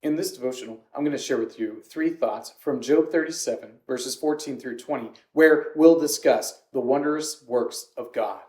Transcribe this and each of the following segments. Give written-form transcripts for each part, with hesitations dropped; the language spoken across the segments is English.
In this devotional, I'm going to share with you 3 thoughts from Job 37, verses 14 through 20, where we'll discuss the wondrous works of God.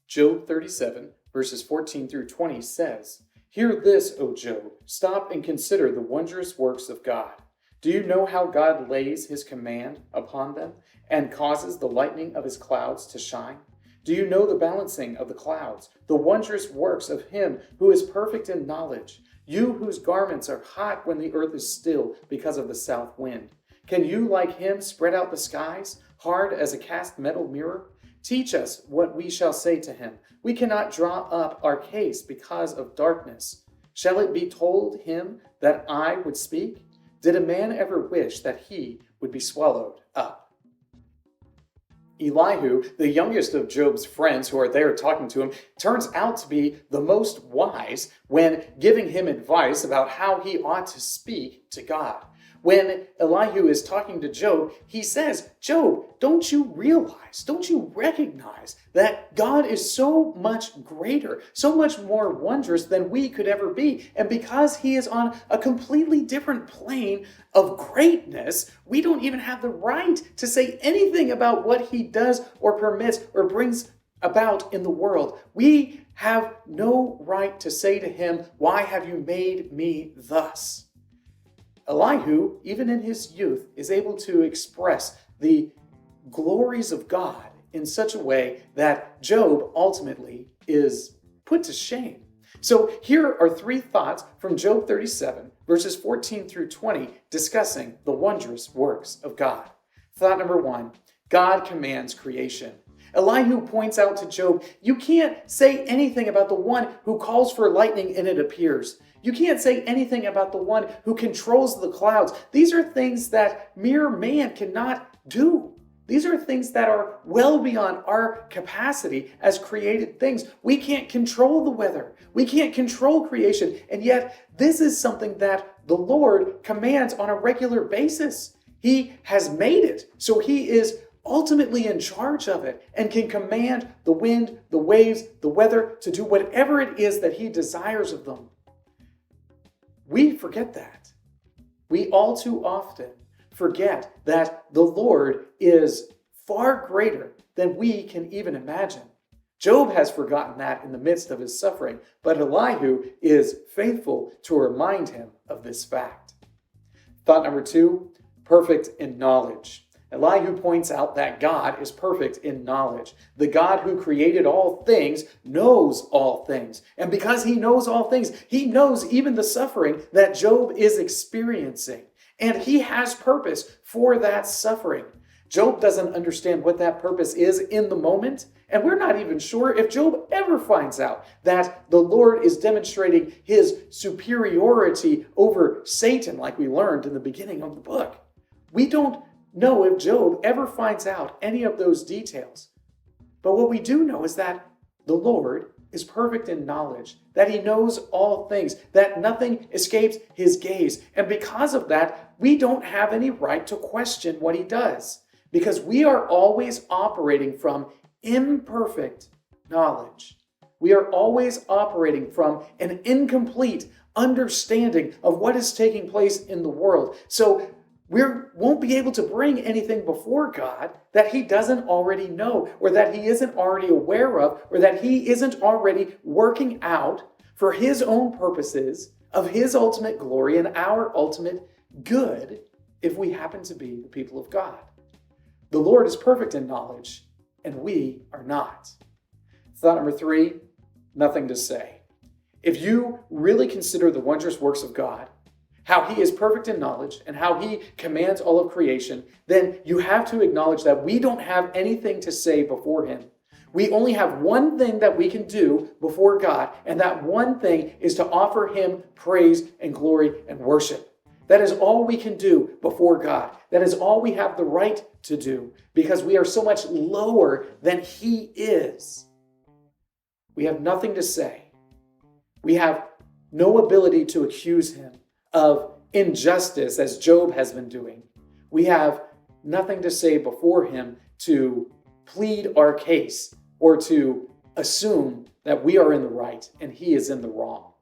Job 37, verses 14 through 20 says, "Hear this, O Job, stop and consider the wondrous works of God. Do you know how God lays his command upon them and causes the lightning of his clouds to shine? Do you know the balancing of the clouds, the wondrous works of him who is perfect in knowledge? You whose garments are hot when the earth is still because of the south wind. Can you, like him, spread out the skies, hard as a cast metal mirror? Teach us what we shall say to him. We cannot draw up our case because of darkness. Shall it be told him that I would speak? Did a man ever wish that he would be swallowed up?" Elihu, the youngest of Job's friends who are there talking to him, turns out to be the most wise when giving him advice about how he ought to speak to God. When Elihu is talking to Job, he says, "Job, don't you realize, don't you recognize that God is so much greater, so much more wondrous than we could ever be? And because he is on a completely different plane of greatness, we don't even have the right to say anything about what he does or permits or brings about in the world. We have no right to say to him, 'Why have you made me thus?'" Elihu, even in his youth, is able to express the glories of God in such a way that Job ultimately is put to shame. So here are 3 thoughts from Job 37, verses 14 through 20, discussing the wondrous works of God. Thought number 1, God commands creation. Elihu points out to Job, you can't say anything about the one who calls for lightning and it appears. You can't say anything about the one who controls the clouds. These are things that mere man cannot do. These are things that are well beyond our capacity as created things. We can't control the weather. We can't control creation. And yet, this is something that the Lord commands on a regular basis. He has made it, so he is ultimately in charge of it and can command the wind, the waves, the weather to do whatever it is that he desires of them. We forget that. We all too often forget that the Lord is far greater than we can even imagine. Job has forgotten that in the midst of his suffering, but Elihu is faithful to remind him of this fact. Thought number 2, perfect in knowledge. Elihu points out that God is perfect in knowledge. The God who created all things knows all things. And because he knows all things, he knows even the suffering that Job is experiencing. And he has purpose for that suffering. Job doesn't understand what that purpose is in the moment. And we're not even sure if Job ever finds out that the Lord is demonstrating his superiority over Satan, like we learned in the beginning of the book. We don't know if Job ever finds out any of those details. But what we do know is that the Lord is perfect in knowledge, that he knows all things, that nothing escapes his gaze. And because of that, we don't have any right to question what he does, because we are always operating from imperfect knowledge. We are always operating from an incomplete understanding of what is taking place in the world. So we won't be able to bring anything before God that he doesn't already know, or that he isn't already aware of, or that he isn't already working out for his own purposes of his ultimate glory and our ultimate good if we happen to be the people of God. The Lord is perfect in knowledge, and we are not. Thought number 3, nothing to say. If you really consider the wondrous works of God, how he is perfect in knowledge, and how he commands all of creation, then you have to acknowledge that we don't have anything to say before him. We only have one thing that we can do before God, and that one thing is to offer him praise and glory and worship. That is all we can do before God. That is all we have the right to do, because we are so much lower than he is. We have nothing to say. We have no ability to accuse him of injustice, as Job has been doing. We have nothing to say before him to plead our case or to assume that we are in the right and he is in the wrong.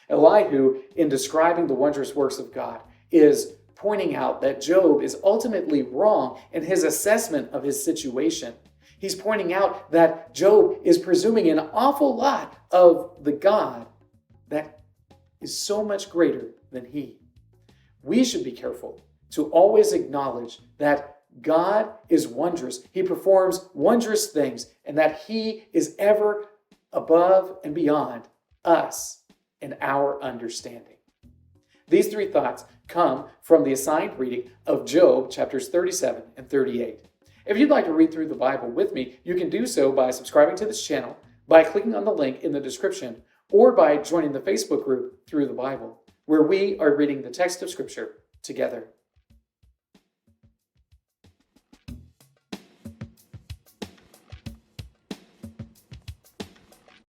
Elihu, in describing the wondrous works of God, is pointing out that Job is ultimately wrong in his assessment of his situation. He's pointing out that Job is presuming an awful lot of the God that is so much greater than he. We should be careful to always acknowledge that God is wondrous. He performs wondrous things, and that he is ever above and beyond us and our understanding. These three thoughts come from the assigned reading of Job chapters 37 and 38. If you'd like to read through the Bible with me, you can do so by subscribing to this channel, by clicking on the link in the description, or by joining the Facebook group Through the Bible, where we are reading the text of Scripture together.